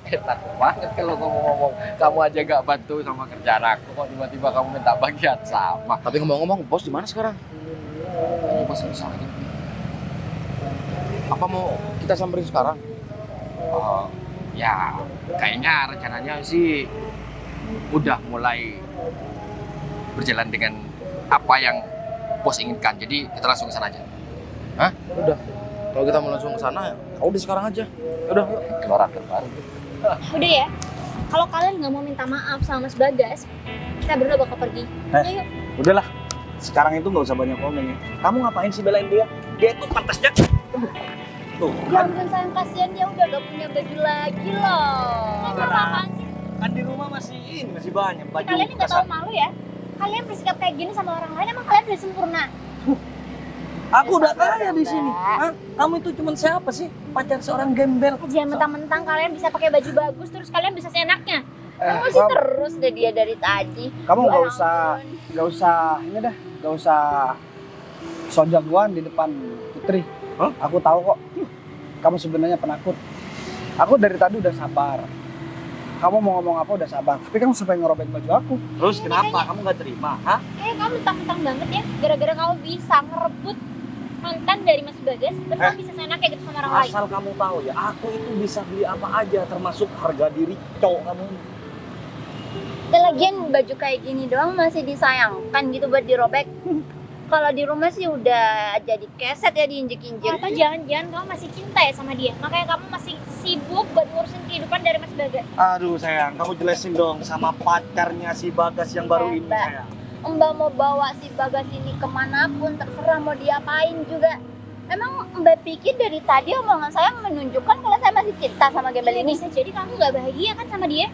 enak banget kalau kamu ngomong. Kamu aja gak bantu sama kerjaan aku, kok tiba-tiba kamu minta bagian sama. Tapi ngomong-ngomong, bos di mana sekarang? Ini bos bisa lagi. Apa mau kita samperin sekarang? Ya, kayaknya rencananya sih udah mulai berjalan dengan apa yang bos inginkan. Jadi kita langsung ke sana aja. Udah. Kalau kita mau langsung ke sana, udah sekarang aja. Udah, yuk. Keluaran terbaru. Udah ya, kalau kalian nggak mau minta maaf sama Mas Bagas, kita berdua bakal pergi. Ayo, Udahlah. Sekarang itu nggak usah banyak komen ya. Kamu ngapain sih belain dia? Dia itu pantasnya. Tuh, ya ampun sayang, kasihan dia udah gak punya baju lagi loh. Apaan sih? kan di rumah masih banyak baju. Kalian nggak kasar. tahu malu ya? Kalian bersikap kayak gini sama orang lain, emang kalian udah sempurna? Aku udah kaya di sini. Hah? Kamu itu cuman siapa sih? Pacar seorang gembel. Jangan mentang-mentang kalian bisa pakai baju bagus, terus kalian bisa seenaknya. Kamu sih Kamu, terus deh dia dari tadi. kamu Ya nggak usah ini dah, nggak usah sok jagoan di depan Putri. Hah? Aku tahu kok. Kamu sebenarnya penakut. Aku dari tadi udah sabar. Kamu mau ngomong apa udah sabar. Tapi kamu sampai ngerobek baju aku. Terus kenapa kamu nggak terima? Hah? Kayak kamu mentang-mentang banget ya, gara-gara kamu bisa ngerebut mantan dari Mas Bagas, terus kamu bisa seenaknya gitu sama orang lain. Asal kamu tahu ya, aku itu bisa beli apa aja termasuk harga diri cowok kamu. Dan lagian baju kayak gini doang masih disayangkan gitu buat dirobek. Kalau di rumah sih udah jadi keset ya diinjek-injek. Atau jangan-jangan kamu masih cinta ya sama dia, makanya kamu masih sibuk buat ngurusin kehidupan dari Mas Bagas. Aduh sayang, kamu jelasin dong sama pacarnya si Bagas yang baru ini Mbak. sayang. Mbak mau bawa si Bagas ini kemanapun, terserah mau diapain juga. Emang Mbak pikir dari tadi omongan saya menunjukkan kalau saya masih cinta sama gembel Ini ini? bisa jadi kamu nggak bahagia kan sama dia.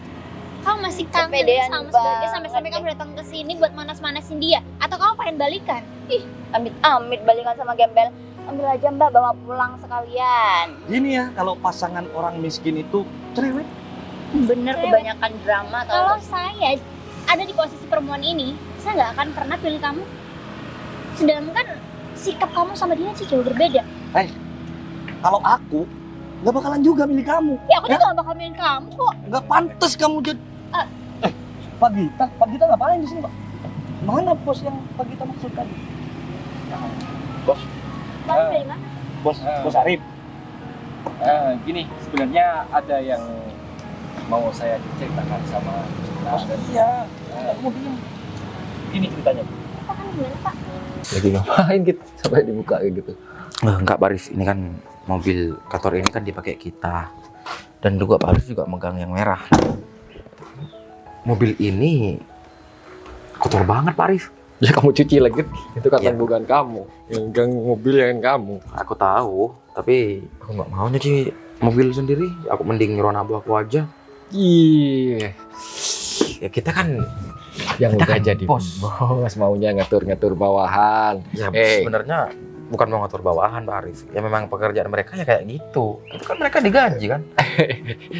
Kamu masih kangen Kepedean sama Mas Bagas sampai-sampai banget kamu datang ke sini buat manas-manasin dia. Atau kamu pengen balikan? Amit-amit balikan sama gembel. Ambil aja Mbak, bawa pulang sekalian. Gini ya, kalau pasangan orang miskin itu cerewet. Bener, Cewek. kebanyakan drama Kalau tau. saya ada di posisi perempuan ini, saya nggak akan pernah pilih kamu. Sedangkan sikap kamu sama dia sih jauh berbeda. Kalau aku nggak bakalan juga milih kamu. Ya aku juga nggak bakal milih kamu kok. Nggak pantas kamu jadi. Pak Gita ngapain di sini Pak? Mana bos yang Pak Gita maksud tadi? Kamu dari mana? Bos Arif. Gini, sebenarnya ada yang mau saya ceritakan sama Cinta. Dan Iya. Kamu diem. ini ceritanya. Pak kamu gimana Pak? Lagi ngapain gitu sampai dibuka kayak gitu? Enggak Baris, ini kan mobil kantor ini kan dipakai kita. Dan juga Pak Arif juga megang yang merah. Mobil ini kotor banget Pak Arif. Ya kamu cuci lagi, itu kan Iya. bukan kamu. Yang gang mobil yang kamu. Aku tahu, tapi aku nggak mau nyuci mobil sendiri. Aku mending nyuruh anak buahku aja. Iya. Ya kita kan Yang Kita udah kan jadi bos. bos maunya ngatur-ngatur bawahan. ya Eh. sebenarnya bukan mau ngatur bawahan Pak Arif. Ya memang pekerjaan mereka ya kayak gitu. Itu kan mereka digaji kan.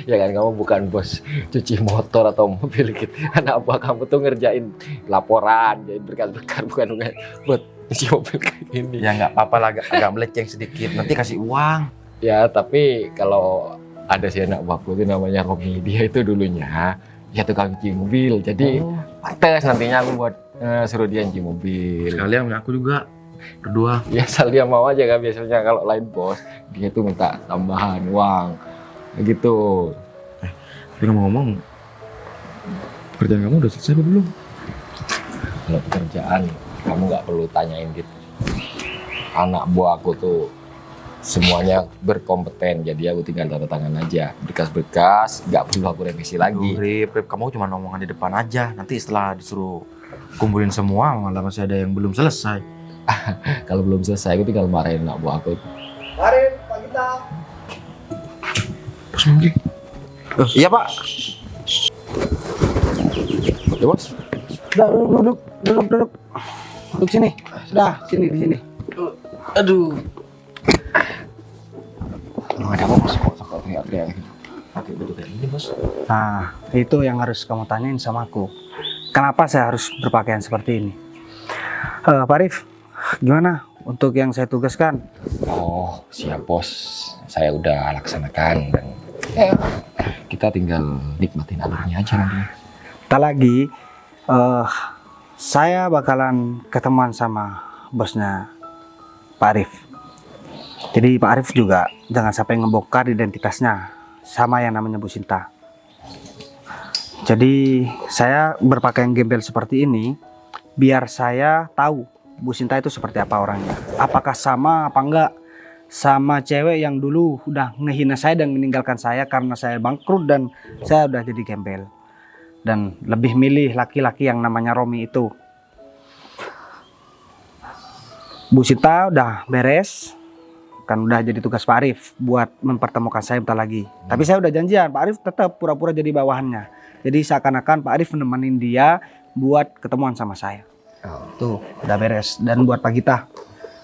Ya kan kamu bukan bos cuci motor atau mobil gitu. Anak buah kamu tuh ngerjain laporan, jadi berkas-berkas bukan buat cuci mobil kayak gini. Ya nggak apa-apa lah, agak meleceng sedikit. Nanti kasih uang. Ya tapi kalau ada si anak buahku itu namanya Romi, dia itu dulunya ya tukang cuci mobil. Jadi pantes nantinya aku buat suruh dia cuci mobil. Sekalian aku juga berdua. Ya asal dia mau aja kan, biasanya kalau lain bos dia tuh minta tambahan uang kayak gitu. Tapi ngomong-ngomong, pekerjaan kamu udah selesai apa belum? Kalau pekerjaan kamu nggak perlu tanyain gitu. Anak buah aku tuh semuanya berkompeten, jadi aku tinggal tanda tangan aja. Berkas-berkas nggak perlu aku revisi lagi. Rip, kamu cuma ngomongan di depan aja. Nanti setelah disuruh kumpulin semua, malah masih ada yang belum selesai. Kalau belum selesai aku tinggal marahin anak buah aku. Arif, Pak Gita. Bos manggil. Iya Pak. Ya bos. Udah, duduk. Duduk sini. Sudah, sini di sini. Aduh. Ada apa bos? Kok teriak-teriak gitu? Oke, duduk kayak gini bos. Nah, itu yang harus kamu tanyain sama aku. Kenapa saya harus berpakaian seperti ini? Pak Arif, gimana untuk yang saya tugaskan? Oh siap bos, saya udah laksanakan dan ya, kita tinggal nikmatin alurnya aja nanti. Tak lagi, saya bakalan ketemuan sama bosnya Pak Arif. Jadi Pak Arif juga jangan sampai ngebongkar identitasnya sama yang namanya Bu Sinta. Jadi saya berpakaian gembel seperti ini biar saya tahu Bu Sinta itu seperti apa orangnya. Apakah sama apa enggak sama cewek yang dulu udah ngehina saya dan meninggalkan saya karena saya bangkrut dan saya udah jadi gembel. Dan lebih milih laki-laki yang namanya Romi itu. Bu Sinta udah beres, kan udah jadi tugas Pak Arif buat mempertemukan saya bentar lagi. Tapi saya udah janjian, Pak Arif tetap pura-pura jadi bawahannya. Jadi seakan-akan Pak Arif nemenin dia buat ketemuan sama saya. Tuh, udah beres. Dan buat Pak Gita,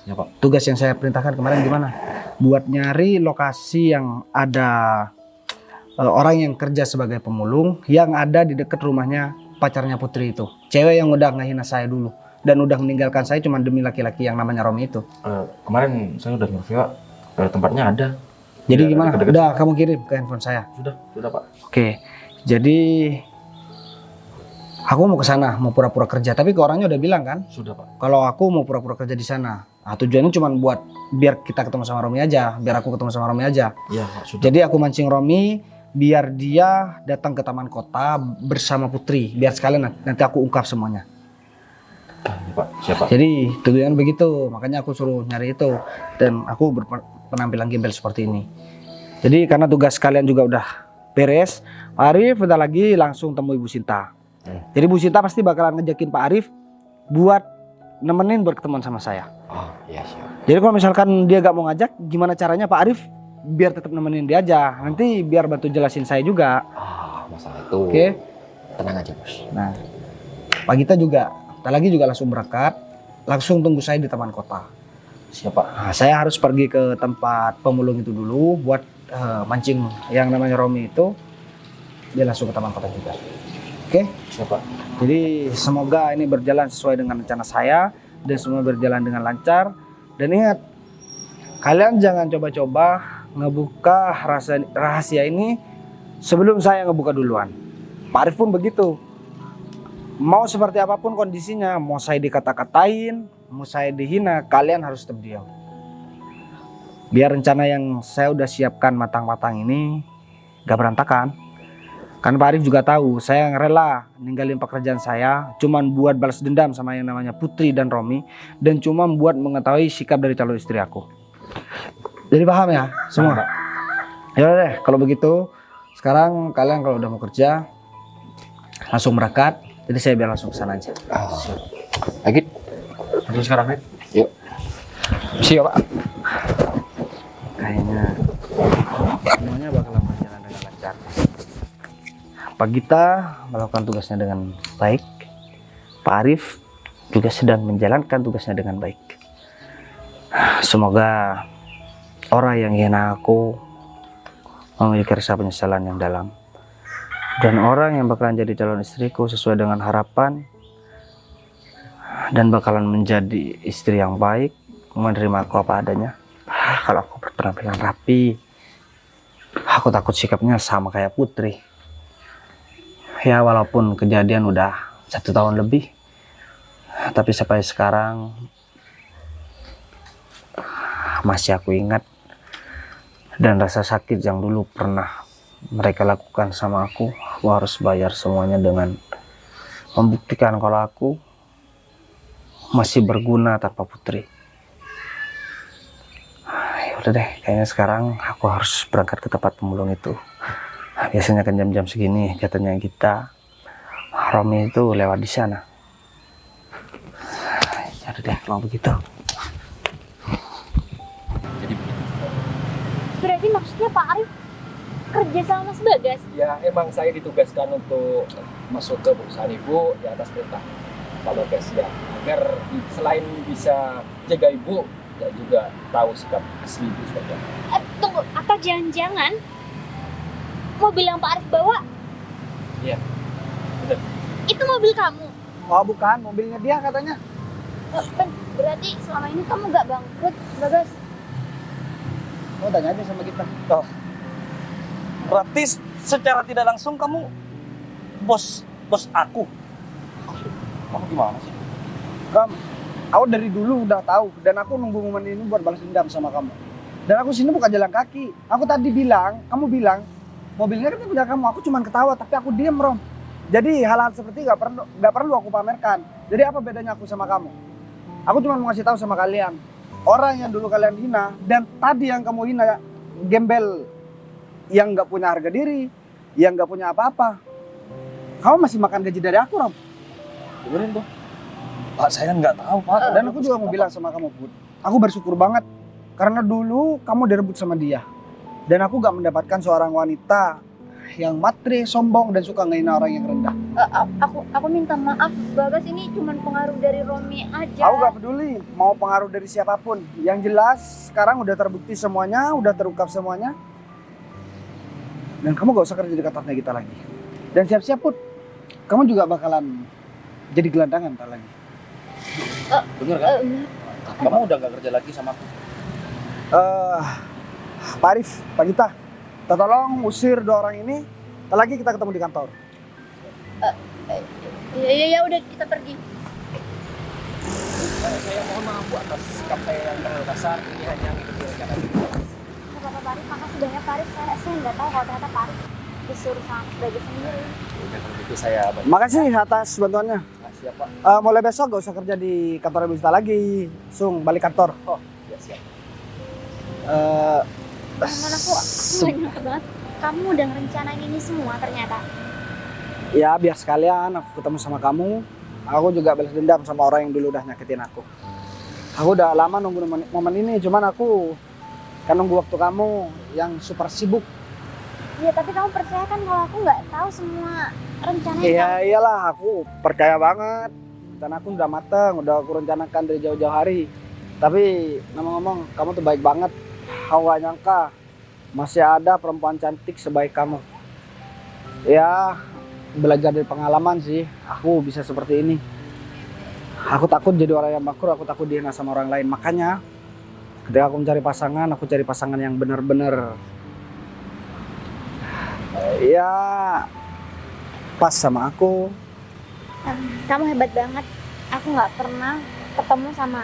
Ya Pak. tugas yang saya perintahkan kemarin gimana? Buat nyari lokasi yang ada orang yang kerja sebagai pemulung yang ada di dekat rumahnya pacarnya Putri itu. Cewek yang udah ngehina saya dulu dan udah meninggalkan saya cuma demi laki-laki yang namanya Romi itu. Kemarin saya udah ngerti Pak. Tempatnya ada. Jadi Ya, gimana? deket-deket. Udah kamu kirim ke handphone saya. Sudah Pak. Oke. Jadi aku mau ke sana, mau pura-pura kerja. Tapi ke orangnya udah bilang kan, Sudah Pak. kalau aku mau pura-pura kerja di sana. Nah, tujuannya cuma buat biar kita ketemu sama Romi aja, biar aku ketemu sama Romi aja. Iya Pak, sudah. Jadi aku mancing Romi biar dia datang ke taman kota bersama Putri, biar sekalian nanti aku ungkap semuanya. Iya, Pak. Siapa? Jadi tujuan begitu, makanya aku suruh nyari itu dan aku berpenampilan gembel seperti ini. Jadi karena tugas kalian juga udah beres, Pak Arif udah lagi langsung temui Bu Sinta. Jadi Bu Sinta pasti bakalan ngejakin Pak Arif buat nemenin berketemuan sama saya. Oh, iya siap. Jadi kalau misalkan dia gak mau ngajak, gimana caranya Pak Arif biar tetap nemenin dia aja. Nanti biar bantu jelasin saya juga. Masalah itu. Oke. Tenang aja, Bos. Nah, Pak Gita juga, tak lagi juga langsung berangkat, langsung tunggu saya di taman kota. Siapa? Nah, saya harus pergi ke tempat pemulung itu dulu buat mancing yang namanya Romi itu. Dia langsung ke taman kota juga. Oke? Siapa? Jadi semoga ini berjalan sesuai dengan rencana saya dan semua berjalan dengan lancar. Dan ingat, kalian jangan coba-coba ngebuka rahasia ini sebelum saya ngebuka duluan. Pak Arif pun begitu. Mau seperti apapun kondisinya, mau saya dikata-katain, mau saya dihina, kalian harus tetap diam. Biar rencana yang saya udah siapkan matang-matang ini gak berantakan. Kan Pak Arif juga tahu, saya rela ninggalin pekerjaan saya cuman buat balas dendam sama yang namanya Putri dan Romi, dan cuma buat mengetahui sikap dari calon istri aku. Jadi paham ya semua? Ya udah deh, kalau begitu sekarang kalian kalau udah mau kerja langsung berangkat. Jadi saya biar langsung ke sana aja. Agit. Langsung sekarang, Agit. Yuk. Siap, Pak. Kayaknya semuanya bakalan berjalan dengan lancar. Pak Gita melakukan tugasnya dengan baik. Pak Arif juga sedang menjalankan tugasnya dengan baik. Semoga orang yang hina aku memiliki rasa penyesalan yang dalam. Dan orang yang bakalan jadi calon istriku sesuai dengan harapan dan bakalan menjadi istri yang baik, menerima aku apa adanya. Kalau aku berpenampilan rapi, aku takut sikapnya sama kayak Putri. Ya walaupun kejadian udah 1 tahun lebih, tapi sampai sekarang masih aku ingat. Dan rasa sakit yang dulu pernah mereka lakukan sama aku harus bayar semuanya dengan membuktikan kalau aku masih berguna tanpa Putri. Ya udah deh, kayaknya sekarang aku harus berangkat ke tempat pemulung itu. Biasanya kan jam-jam segini katanya kita Romi itu lewat di sana. Ya udah deh kalau begitu. Berarti maksudnya Pak Arif kerja sama Mas Bagas? Ya, emang saya ditugaskan untuk masuk ke perusahaan Ibu di atas perintah Pak Bagas ya. Agar selain bisa jaga Ibu, ya juga tahu sikap asli Ibu seperti apa. Tunggu, apa jangan-jangan mobil yang Pak Arif bawa? Iya, benar. Itu mobil kamu? Oh bukan, mobilnya dia katanya. Berarti selama ini kamu gak bangkrut, Bagas? Oh tanya aja sama kita. Berarti secara tidak langsung kamu bos aku. Kamu gimana sih? Aku dari dulu udah tahu dan aku nunggu momen ini buat balas dendam sama kamu. Dan aku sini bukan jalan kaki. Aku tadi bilang, kamu bilang mobilnya kan punya kamu. Aku cuma ketawa tapi aku diem, Rom. Jadi hal-hal seperti gak perlu aku pamerkan. Jadi apa bedanya aku sama kamu? Aku cuma mau ngasih tahu sama kalian, orang yang dulu kalian hina dan tadi yang kamu hina gembel, yang gak punya harga diri, yang gak punya apa-apa. Kamu masih makan gaji dari aku, Rom. Dengerin tuh. Pak, saya nggak tahu, Pak. Dan aku juga mau bilang sama kamu, Put. Aku bersyukur banget karena dulu kamu direbut sama dia. Dan aku gak mendapatkan seorang wanita yang matre, sombong, dan suka ngehina orang yang rendah. Aku minta maaf, Bagas, ini cuma pengaruh dari Romi aja. Aku gak peduli mau pengaruh dari siapapun. Yang jelas sekarang udah terbukti semuanya, udah terungkap semuanya. Dan kamu gak usah kerja di kantornya kita lagi. Dan siap-siap, Put. Kamu juga bakalan jadi gelandangan ntar lagi. Bener kan? Kamu udah gak kerja lagi sama aku? Pak Arif, Pak Gita, kita tolong usir 2 orang ini. Ntar lagi kita ketemu di kantor. Ya udah kita pergi. Saya mohon maaf Bu atas sikap saya yang terlalu kasar. Ini hanya mengikuti rencana. Nggak apa-apa Pak Arif, makasih banyak Pak Arif. Saya nggak tahu kalau ternyata Pak Arif disuruh sama Bagas sendiri. Udah kalau gitu saya banyak. Makasih atas bantuannya. Siap Pak. Mulai besok gak usah kerja di kantor Ibu Gita lagi. Sung, balik kantor. Oh, ya siap. Teman aku nggak nyangka banget. Kamu udah ngerencanain ini semua ternyata. Ya biar sekalian aku ketemu sama kamu. Aku juga balas dendam sama orang yang dulu udah nyakitin aku. Aku udah lama nunggu momen ini, cuman aku kan nunggu waktu kamu yang super sibuk. Iya, tapi kamu percaya kan kalau aku nggak tahu semua rencananya Iya kamu? iyalah, aku percaya banget. Dan aku udah mateng, udah aku rencanakan dari jauh-jauh hari. Tapi ngomong-ngomong, kamu tuh baik banget. Aku gak nyangka masih ada perempuan cantik sebaik kamu. Ya, belajar dari pengalaman sih, aku bisa seperti ini. Aku takut jadi orang yang makruh, aku takut dihina sama orang lain. Makanya ketika aku mencari pasangan, aku cari pasangan yang benar-benar ya pas sama aku. Kamu hebat banget. Aku nggak pernah ketemu sama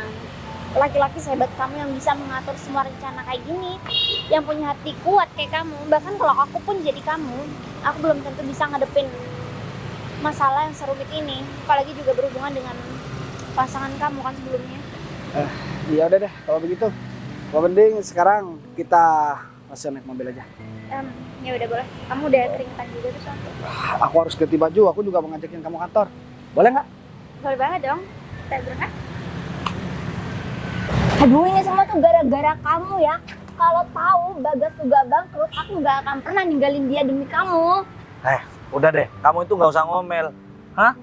laki-laki sehebat kamu yang bisa mengatur semua rencana kayak gini, yang punya hati kuat kayak kamu. Bahkan kalau aku pun jadi kamu, aku belum tentu bisa ngadepin masalah yang serumit ini, apalagi juga berhubungan dengan pasangan kamu kan sebelumnya. Ya udah deh kalau begitu. Kalau mending sekarang kita langsung naik mobil aja. Ya udah boleh. Kamu udah keringetan juga tuh soalnya. Aku harus ganti baju, aku juga mau ngajakin kamu kantor. Boleh nggak? Boleh banget dong. Kita berangkat. Aduh, ini semua tuh gara-gara kamu ya. Kalau tahu Bagas tuh gak bangkrut, aku gak akan pernah ninggalin dia demi kamu. Udah deh, kamu itu nggak usah ngomel. Hah?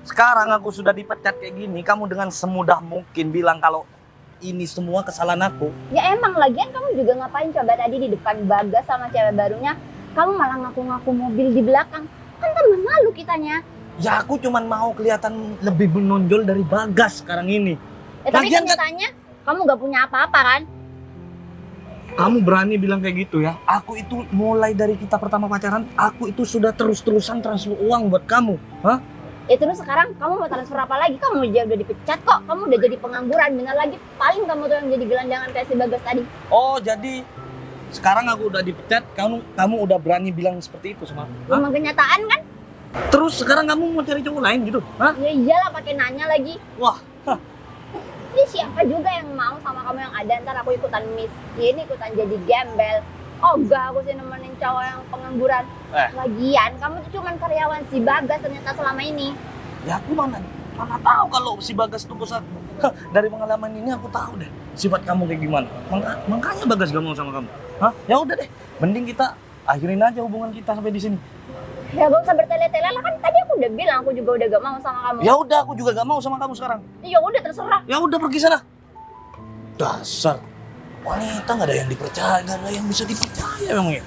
Sekarang aku sudah dipecat kayak gini, kamu dengan semudah mungkin bilang kalau ini semua kesalahan aku. Ya emang lagian kamu juga ngapain coba tadi di depan Bagas sama cewek barunya. Kamu malah ngaku-ngaku mobil di belakang. Kan tambah malu kitanya. Ya aku cuman mau kelihatan lebih menonjol dari Bagas sekarang ini. Tapi Lagian kan- kenyataannya kamu gak punya apa-apa kan? Kamu berani bilang kayak gitu ya? Aku itu mulai dari kita pertama pacaran, aku itu sudah terus-terusan transfer uang buat kamu. Hah? Ya terus sekarang kamu mau transfer apa lagi? Kamu aja udah dipecat kok. Kamu udah jadi pengangguran. Bener lagi paling kamu tuh yang jadi gelandangan kayak si Bagas tadi. Oh, jadi sekarang aku udah dipecat, kamu udah berani bilang seperti itu sama aku? Hah? Emang kenyataan kan? Terus sekarang kamu mau cari cowok lain gitu? Hah? Ya iyalah pakai nanya lagi. Wah, Ini siapa juga yang mau sama kamu yang ada, ntar aku ikutan miskin, ikutan jadi gembel. Oh enggak, aku sih nemenin cowok yang pengangguran. Lagian, kamu tuh cuman karyawan si Bagas ternyata selama ini. ya aku mana tahu kalau si Bagas itu bos aku. Hah, dari pengalaman ini aku tahu deh sifat kamu kayak gimana. Makanya Bagas gak mau sama kamu. Hah? Ya udah deh, mending kita akhirin aja hubungan kita sampai di sini. Ya gak usah bertele-tele lah, kan tadi aku udah bilang aku juga udah gak mau sama kamu. Ya udah, aku juga gak mau sama kamu sekarang. Ya udah terserah. Ya udah pergi sana. Dasar wanita nggak ada yang dipercaya, nggak ada yang bisa dipercaya memang ya.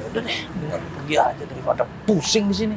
Udah deh, mending aku pergi aja daripada pusing di sini.